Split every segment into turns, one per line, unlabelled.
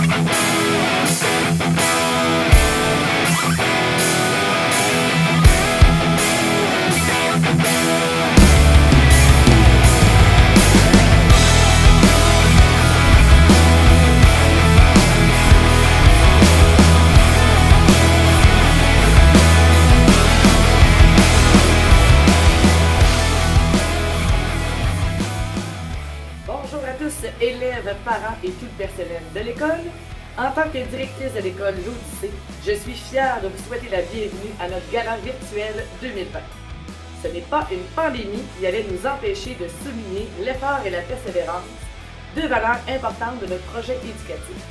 Bonjour à tous, élèves, parents et tout le personnel de l'école. En tant que directrice de l'école l'Odyssée, je suis fière de vous souhaiter la bienvenue à notre gala virtuel 2020. Ce n'est pas une pandémie qui allait nous empêcher de souligner l'effort et la persévérance, deux valeurs importantes de notre projet éducatif.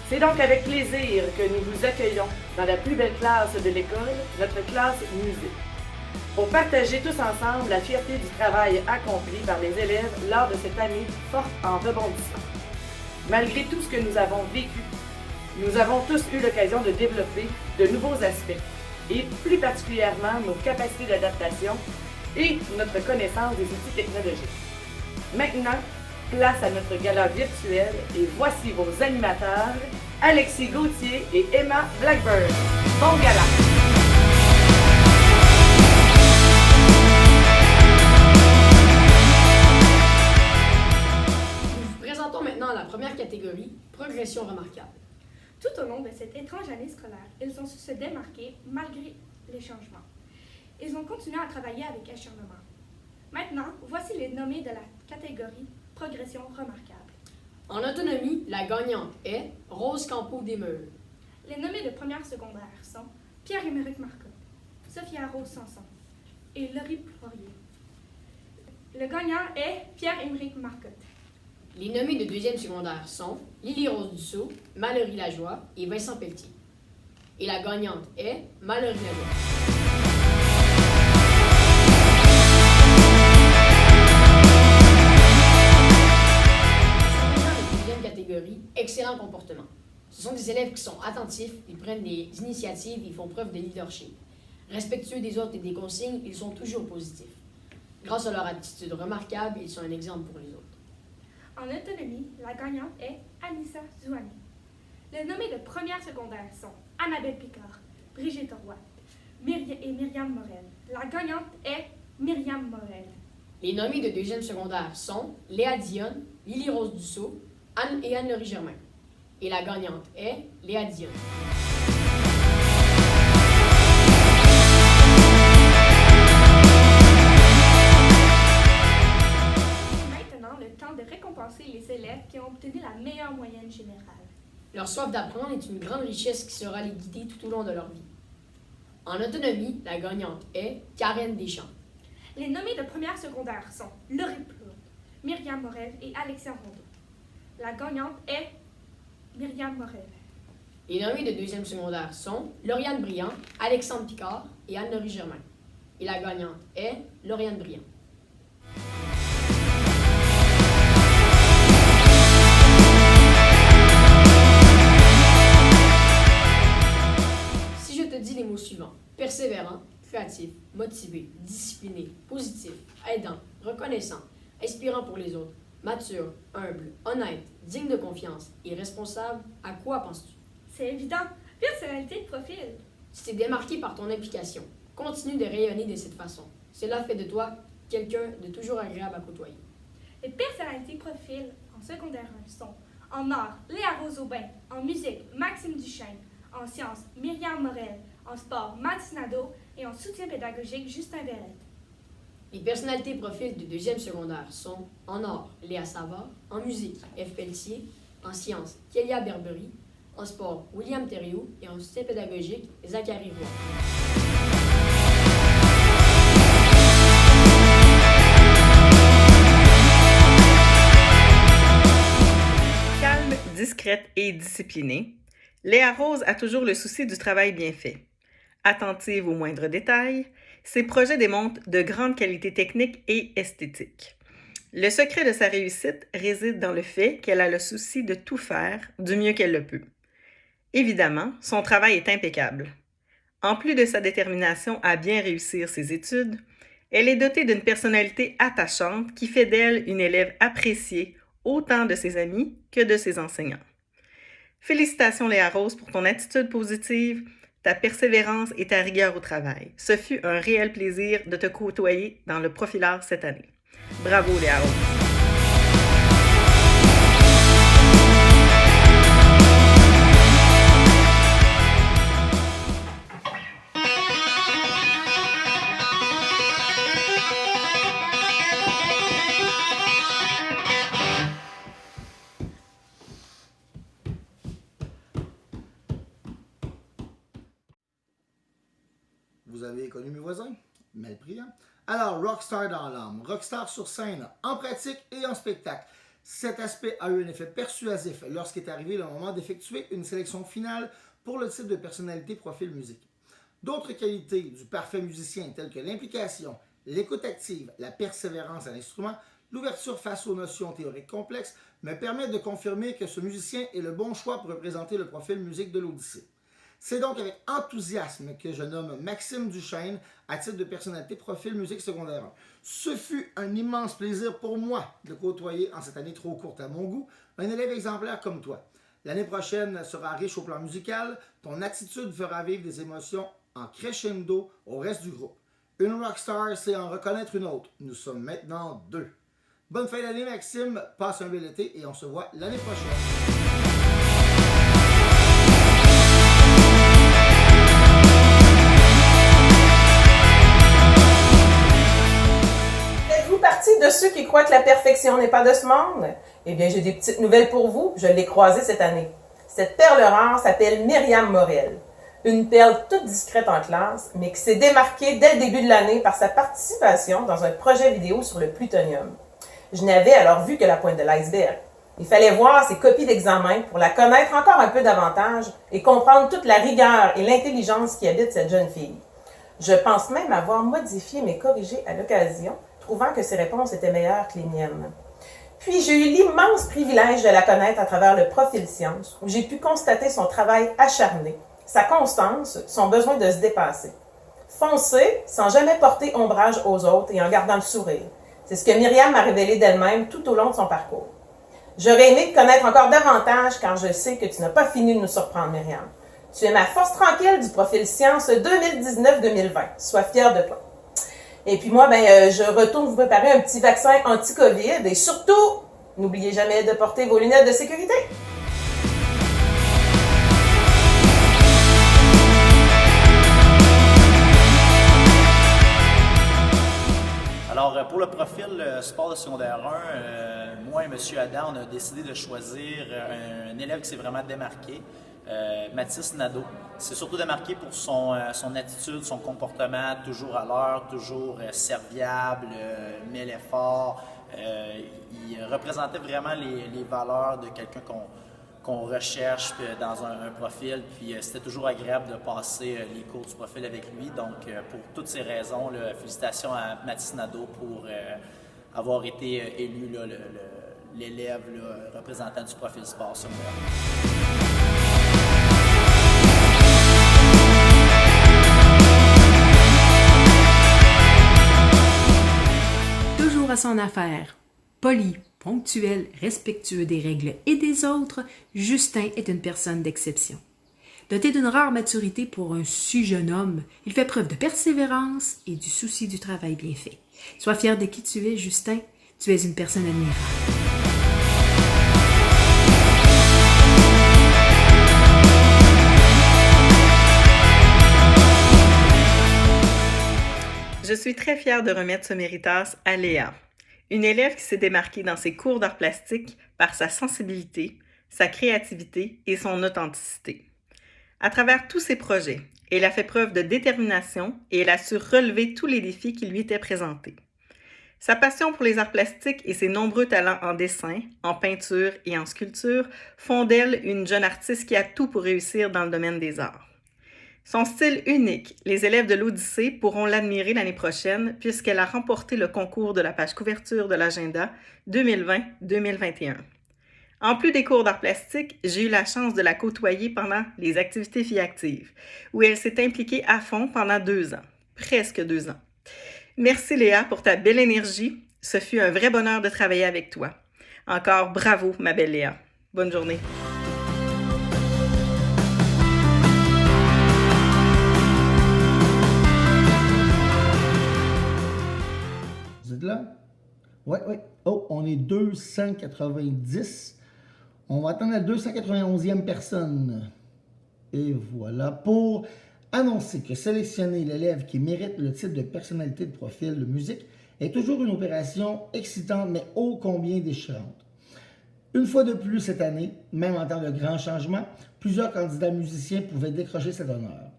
C'est donc avec plaisir que nous vous accueillons dans la plus belle classe de l'école, notre classe musée, pour partager tous ensemble la fierté du travail accompli par les élèves lors de cette année forte en rebondissement. Malgré tout ce que nous avons vécu, nous avons tous eu l'occasion de développer de nouveaux aspects, et plus particulièrement nos capacités d'adaptation et notre connaissance des outils technologiques. Maintenant, place à notre gala virtuel et voici vos animateurs, Alexis Gauthier et Emma Blackburn. Bon gala!
Maintenant, la première catégorie, progression remarquable.
Tout au long de cette étrange année scolaire, ils ont su se démarquer malgré les changements. Ils ont continué à travailler avec acharnement. Maintenant, voici les nommés de la catégorie progression remarquable.
En autonomie, la gagnante est Rose Campo-Desmeules.
Les nommés de première secondaire sont Pierre-Émeric Marcotte, Sophia Rose Sanson et Laurie Poirier. Le gagnant est Pierre-Émeric Marcotte.
Les nommés de deuxième secondaire sont Lily-Rose Dussault, Mallory Lajoie et Vincent Pelletier. Et la gagnante est Mallory Lajoie. La deuxième catégorie, excellent comportement. Ce sont des élèves qui sont attentifs, ils prennent des initiatives, ils font preuve de leadership. Respectueux des autres et des consignes, ils sont toujours positifs. Grâce à leur attitude remarquable, ils sont un exemple pour les autres.
En autonomie, la gagnante est Anissa Zouani. Les nommés de première secondaire sont Annabelle Picard, Brigitte Roy et Myriam Morel. La gagnante est Myriam Morel.
Les nommés de deuxième secondaire sont Léa Dionne, Lily-Rose Dussault et Anne-Laurie Germain. Et la gagnante est Léa Dionne.
De récompenser les élèves qui ont obtenu la meilleure moyenne générale.
Leur soif d'apprendre est une grande richesse qui sera les guider tout au long de leur vie. En autonomie, la gagnante est Karen Deschamps.
Les nommés de première secondaire sont Laurie Plourde, Myriam Morel et Alexia Rondeau. La gagnante est Myriam Morel.
Les nommés de deuxième secondaire sont Lauriane Briand, Alexandre Picard et Anne-Laurie Germain. Et la gagnante est Lauriane Briand. Les mots suivants: persévérant, créatif, motivé, discipliné, positif, aidant, reconnaissant, inspirant pour les autres, mature, humble, honnête, digne de confiance et responsable. À quoi penses-tu?
C'est évident. Personnalité de profil.
Tu t'es démarqué par ton implication. Continue de rayonner de cette façon. Cela fait de toi quelqu'un de toujours agréable à côtoyer.
Les personnalités de profil en secondaire 1 sont en art, Léa Rose Aubin, en musique, Maxime Duchesne, en sciences, Myriam Morel, en sport, Mathis Nadeau et en soutien pédagogique, Justin Verrette.
Les personnalités profils de deuxième secondaire sont en art, Léa Savard, en musique, F. Pelletier, en sciences, Kélia Berbery, en sport, William Thériault et en soutien pédagogique, Zachary Roy.
Calme, discrète et disciplinée, Léa Rose a toujours le souci du travail bien fait. Attentive aux moindres détails, ses projets démontrent de grandes qualités techniques et esthétiques. Le secret de sa réussite réside dans le fait qu'elle a le souci de tout faire du mieux qu'elle le peut. Évidemment, son travail est impeccable. En plus de sa détermination à bien réussir ses études, elle est dotée d'une personnalité attachante qui fait d'elle une élève appréciée autant de ses amis que de ses enseignants.
Félicitations Léa Rose pour ton attitude positive, ta persévérance et ta rigueur au travail. Ce fut un réel plaisir de te côtoyer dans le Profilart cette année. Bravo Léa Rose!
Vous avez connu mes voisins? Mal pris, hein? Alors, rockstar dans l'âme, rockstar sur scène, en pratique et en spectacle. Cet aspect a eu un effet persuasif lorsqu'est arrivé le moment d'effectuer une sélection finale pour le type de personnalité profil musique. D'autres qualités du parfait musicien telles que l'implication, l'écoute active, la persévérance à l'instrument, l'ouverture face aux notions théoriques complexes me permettent de confirmer que ce musicien est le bon choix pour représenter le profil musique de l'Odyssée. C'est donc avec enthousiasme que je nomme Maxime Duchesne à titre de personnalité profil musique secondaire 1. Ce fut un immense plaisir pour moi de côtoyer en cette année trop courte à mon goût un élève exemplaire comme toi. L'année prochaine sera riche au plan musical, ton attitude fera vivre des émotions en crescendo au reste du groupe. Une rockstar, c'est en reconnaître une autre. Nous sommes maintenant 2. Bonne fin d'année Maxime, passe un bel été et on se voit l'année prochaine.
De ceux qui croient que la perfection n'est pas de ce monde? Eh bien, j'ai des petites nouvelles pour vous. Je l'ai croisée cette année. Cette perle rare s'appelle Myriam Morel. Une perle toute discrète en classe, mais qui s'est démarquée dès le début de l'année par sa participation dans un projet vidéo sur le plutonium. Je n'avais alors vu que la pointe de l'iceberg. Il fallait voir ses copies d'examen pour la connaître encore un peu davantage et comprendre toute la rigueur et l'intelligence qui habitent cette jeune fille. Je pense même avoir modifié mes corrigés à l'occasion, trouvant que ses réponses étaient meilleures que les miennes. Puis j'ai eu l'immense privilège de la connaître à travers le profil science, où j'ai pu constater son travail acharné, sa constance, son besoin de se dépasser. Foncer sans jamais porter ombrage aux autres et en gardant le sourire. C'est ce que Myriam m'a révélé d'elle-même tout au long de son parcours. J'aurais aimé te connaître encore davantage car je sais que tu n'as pas fini de nous surprendre, Myriam. Tu es ma force tranquille du profil science 2019-2020. Sois fière de toi. Et puis moi, je retourne vous préparer un petit vaccin anti-COVID et surtout, n'oubliez jamais de porter vos lunettes de sécurité.
Alors, pour le profil sport de secondaire 1, moi et M. Adam, on a décidé de choisir un élève qui s'est vraiment démarqué. Mathis Nadeau. C'est surtout démarqué pour son attitude, son comportement, toujours à l'heure, toujours serviable, met l'effort. Il représentait vraiment les valeurs de quelqu'un qu'on recherche dans un profil. Puis c'était toujours agréable de passer les cours du profil avec lui. Donc, pour toutes ces raisons, là, félicitations à Mathis Nadeau pour avoir été élu là, l'élève représentant du profil sport secondaire.
À son affaire. Poli, ponctuel, respectueux des règles et des autres, Justin est une personne d'exception. Doté d'une rare maturité pour un si jeune homme, il fait preuve de persévérance et du souci du travail bien fait. Sois fier de qui tu es, Justin. Tu es une personne admirable.
Je suis très fière de remettre ce méritas à Léa, une élève qui s'est démarquée dans ses cours d'art plastique par sa sensibilité, sa créativité et son authenticité. À travers tous ses projets, elle a fait preuve de détermination et elle a su relever tous les défis qui lui étaient présentés. Sa passion pour les arts plastiques et ses nombreux talents en dessin, en peinture et en sculpture font d'elle une jeune artiste qui a tout pour réussir dans le domaine des arts. Son style unique, les élèves de l'Odyssée pourront l'admirer l'année prochaine puisqu'elle a remporté le concours de la page couverture de l'agenda 2020-2021. En plus des cours d'art plastique, j'ai eu la chance de la côtoyer pendant les activités filles actives, où elle s'est impliquée à fond pendant 2 ans, presque 2 ans. Merci Léa pour ta belle énergie, ce fut un vrai bonheur de travailler avec toi. Encore bravo ma belle Léa. Bonne journée.
voilà. Oui. Oh, on est 290. On va attendre la 291e personne. Et voilà, pour annoncer que sélectionner l'élève qui mérite le titre de personnalité de profil de musique est toujours une opération excitante, mais ô combien déchirante. Une fois de plus cette année, même en temps de grands changements, plusieurs candidats musiciens pouvaient décrocher cet honneur.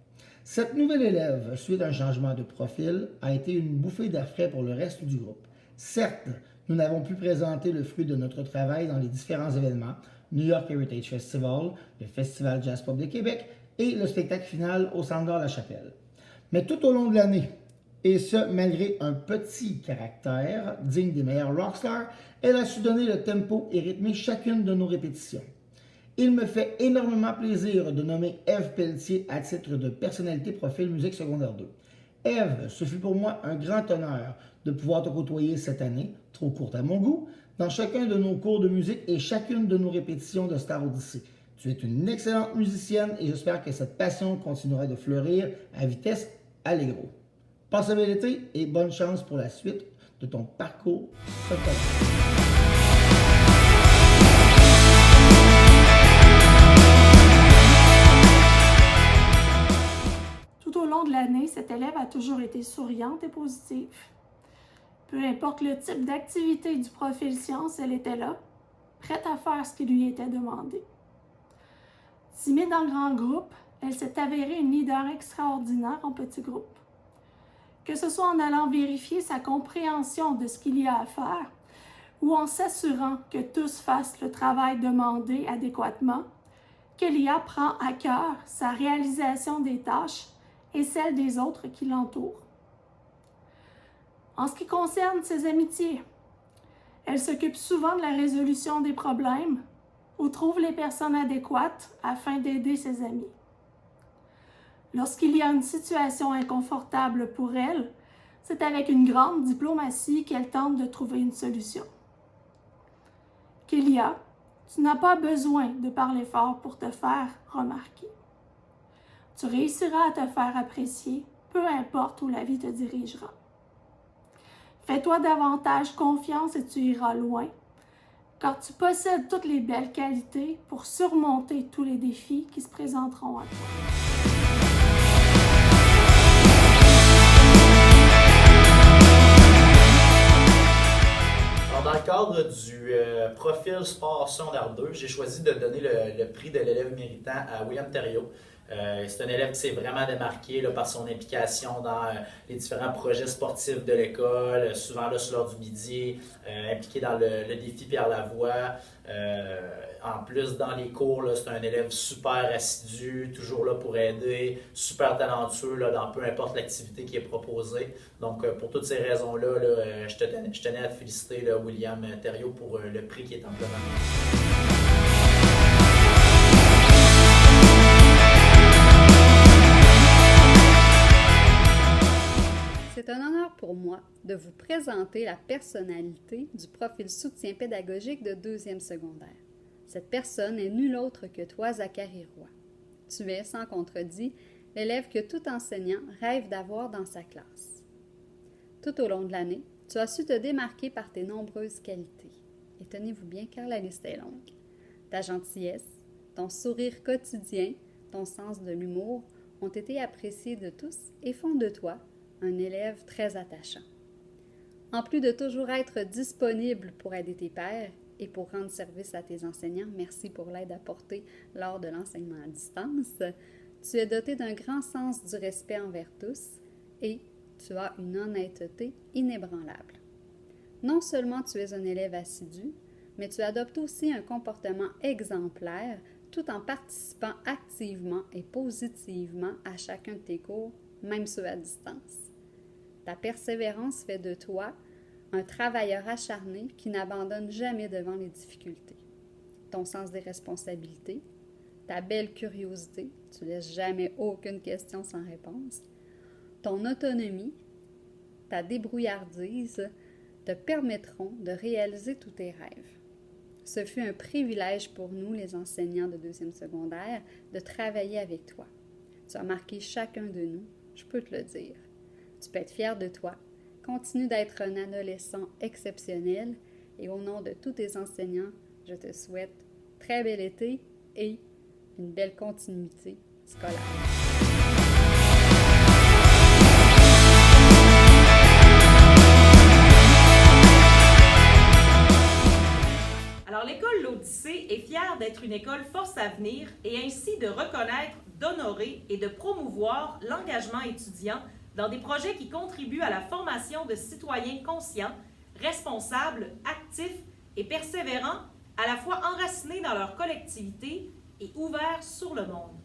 Cette nouvelle élève, suite à un changement de profil, a été une bouffée d'air frais pour le reste du groupe. Certes, nous n'avons pu présenter le fruit de notre travail dans les différents événements, New York Heritage Festival, le Festival Jazz Pop de Québec et le spectacle final au Centre d'Art La Chapelle. Mais tout au long de l'année, et ce malgré un petit caractère digne des meilleurs rockstars, elle a su donner le tempo et rythmer chacune de nos répétitions. Il me fait énormément plaisir de nommer Ève Pelletier à titre de personnalité profil musique secondaire 2. Ève, ce fut pour moi un grand honneur de pouvoir te côtoyer cette année, trop courte à mon goût, dans chacun de nos cours de musique et chacune de nos répétitions de Star Odyssey. Tu es une excellente musicienne et j'espère que cette passion continuera de fleurir à vitesse allegro. Passe un bel été et bonne chance pour la suite de ton parcours solitaire.
Tout au long de l'année, cette élève a toujours été souriante et positive. Peu importe le type d'activité du profil sciences, elle était là, prête à faire ce qui lui était demandé. Timide en grand groupe, elle s'est avérée une leader extraordinaire en petit groupe. Que ce soit en allant vérifier sa compréhension de ce qu'il y a à faire ou en s'assurant que tous fassent le travail demandé adéquatement, Kélia prend à cœur sa réalisation des tâches et celle des autres qui l'entourent. En ce qui concerne ses amitiés, elle s'occupe souvent de la résolution des problèmes ou trouve les personnes adéquates afin d'aider ses amis. Lorsqu'il y a une situation inconfortable pour elle, c'est avec une grande diplomatie qu'elle tente de trouver une solution. Kélia, tu n'as pas besoin de parler fort pour te faire remarquer. Tu réussiras à te faire apprécier, peu importe où la vie te dirigera. Fais-toi davantage confiance et tu iras loin, car tu possèdes toutes les belles qualités pour surmonter tous les défis qui se présenteront à toi.
Dans le cadre du profil sport secondaire 2, j'ai choisi de donner le prix de l'élève méritant à William Thériault. C'est un élève qui s'est vraiment démarqué là, par son implication dans les différents projets sportifs de l'école, souvent là, sur l'heure du midi, impliqué dans le défi Pierre Lavoie. En plus, dans les cours, c'est un élève super assidu, toujours là pour aider, super talentueux là, dans peu importe l'activité qui est proposée. Donc, pour toutes ces raisons-là, je tenais à te féliciter, là, William Thériault, pour le prix qui est amplement mérité.
C'est un honneur pour moi de vous présenter la personnalité du profil soutien pédagogique de 2e secondaire. Cette personne est nulle autre que toi, Zachary Roy. Tu es, sans contredit, l'élève que tout enseignant rêve d'avoir dans sa classe. Tout au long de l'année, tu as su te démarquer par tes nombreuses qualités. Et tenez-vous bien car la liste est longue. Ta gentillesse, ton sourire quotidien, ton sens de l'humour ont été appréciés de tous et font de toi un élève très attachant. En plus de toujours être disponible pour aider tes pairs et pour rendre service à tes enseignants, merci pour l'aide apportée lors de l'enseignement à distance, tu es doté d'un grand sens du respect envers tous et tu as une honnêteté inébranlable. Non seulement tu es un élève assidu, mais tu adoptes aussi un comportement exemplaire tout en participant activement et positivement à chacun de tes cours, même ceux à distance. Ta persévérance fait de toi un travailleur acharné qui n'abandonne jamais devant les difficultés. Ton sens des responsabilités, ta belle curiosité, tu ne laisses jamais aucune question sans réponse, ton autonomie, ta débrouillardise te permettront de réaliser tous tes rêves. Ce fut un privilège pour nous, les enseignants de 2e secondaire, de travailler avec toi. Tu as marqué chacun de nous, je peux te le dire. Tu peux être fier de toi continue d'être un adolescent exceptionnel et au nom de tous tes enseignants, je te souhaite très bel été et une belle continuité scolaire.
Alors, l'école L'Odyssée est fière d'être une école force à venir et ainsi de reconnaître, d'honorer et de promouvoir l'engagement étudiant dans des projets qui contribuent à la formation de citoyens conscients, responsables, actifs et persévérants, à la fois enracinés dans leur collectivité et ouverts sur le monde.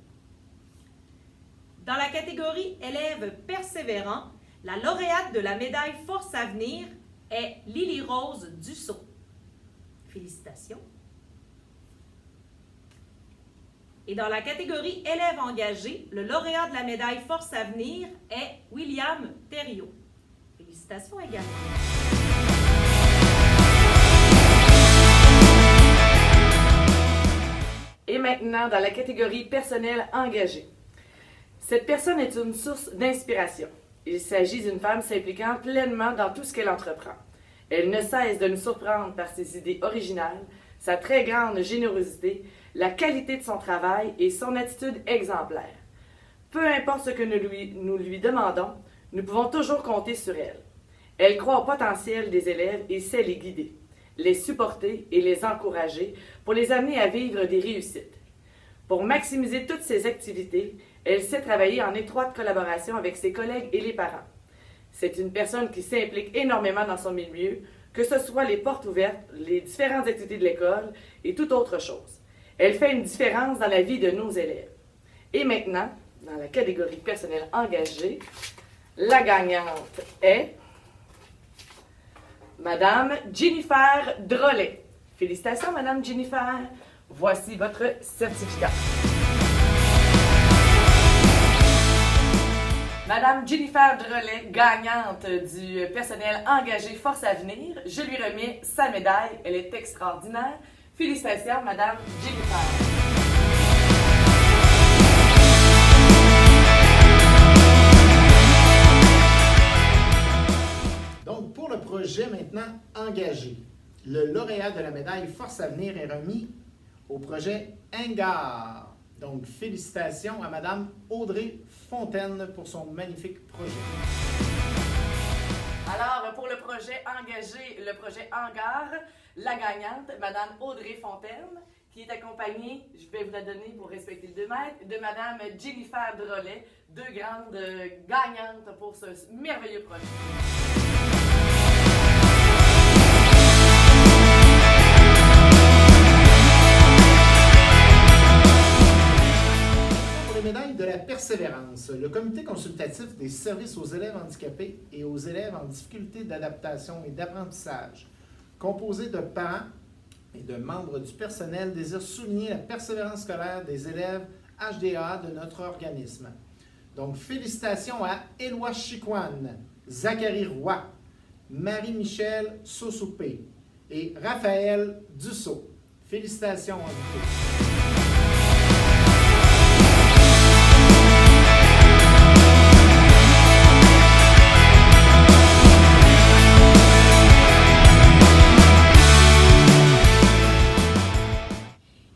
Dans la catégorie élèves persévérants, la lauréate de la médaille Force à venir est Lily-Rose Dussault. Félicitations. Et dans la catégorie élèves engagés, le lauréat de la médaille Force à venir est William Thériault. Félicitations également.
Et maintenant, dans la catégorie personnel engagé. Cette personne est une source d'inspiration. Il s'agit d'une femme s'impliquant pleinement dans tout ce qu'elle entreprend. Elle ne cesse de nous surprendre par ses idées originales, sa très grande générosité, la qualité de son travail et son attitude exemplaire. Peu importe ce que nous lui demandons, nous pouvons toujours compter sur elle. Elle croit au potentiel des élèves et sait les guider, les supporter et les encourager pour les amener à vivre des réussites. Pour maximiser toutes ses activités, elle sait travailler en étroite collaboration avec ses collègues et les parents. C'est une personne qui s'implique énormément dans son milieu, que ce soit les portes ouvertes, les différentes activités de l'école et toute autre chose. Elle fait une différence dans la vie de nos élèves. Et maintenant, dans la catégorie personnel engagé, la gagnante est Madame Jennifer Drolet. Félicitations, Madame Jennifer. Voici votre certificat. Madame Jennifer Drolet, gagnante du personnel engagé Force à venir, je lui remets sa médaille. Elle est extraordinaire. Félicitations, Madame Jennifer.
Donc, pour le projet maintenant engagé, le lauréat de la médaille Force à venir est remis au projet Hangar. Donc, félicitations à Mme Audrey Fontaine pour son magnifique projet.
Alors, pour le projet engagé, le projet Hangar, la gagnante, Mme Audrey Fontaine, qui est accompagnée, je vais vous la donner pour respecter le 2 mètres, de Mme Jennifer Drolet, deux grandes gagnantes pour ce merveilleux projet.
Médaille de la persévérance. Le comité consultatif des services aux élèves handicapés et aux élèves en difficulté d'adaptation et d'apprentissage, composé de parents et de membres du personnel, désire souligner la persévérance scolaire des élèves HDA de notre organisme. Donc, félicitations à Éloi Chicoine, Zachary Roy, Marie-Michel Sosoupé et Raphaël Dussault. Félicitations à vous.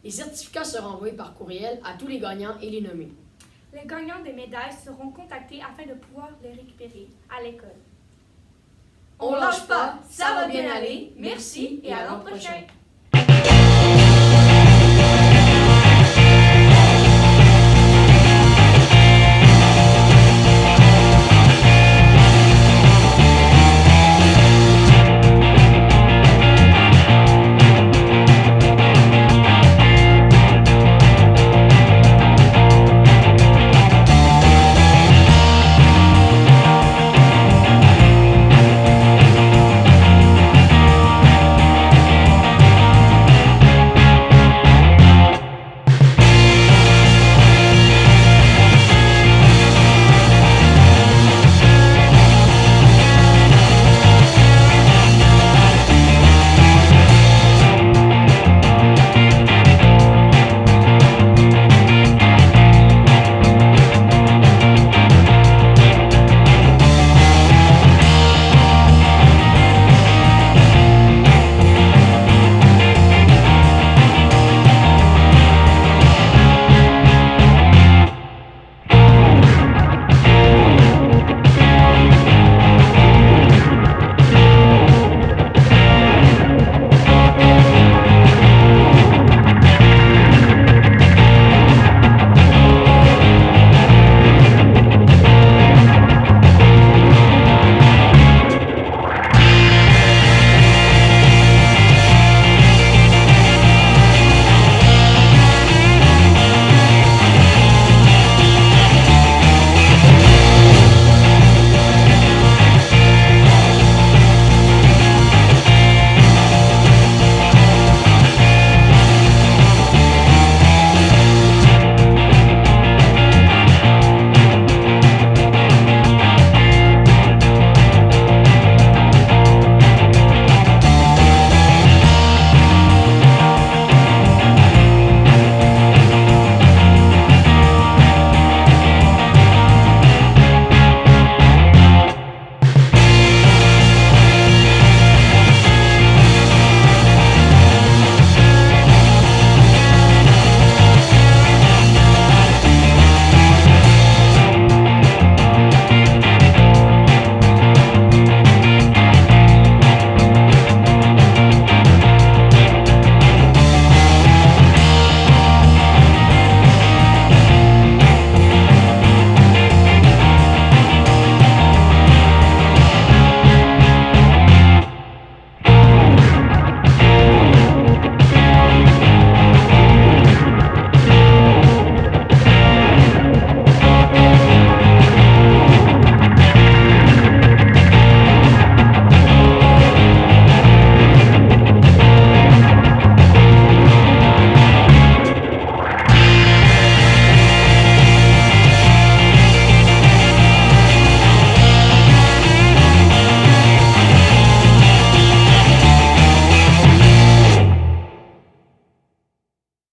Les certificats seront envoyés par courriel à tous les gagnants et les nommés.
Les gagnants des médailles seront contactés afin de pouvoir les récupérer à l'école.
On lâche pas, ça va bien aller. Merci et à l'an prochain.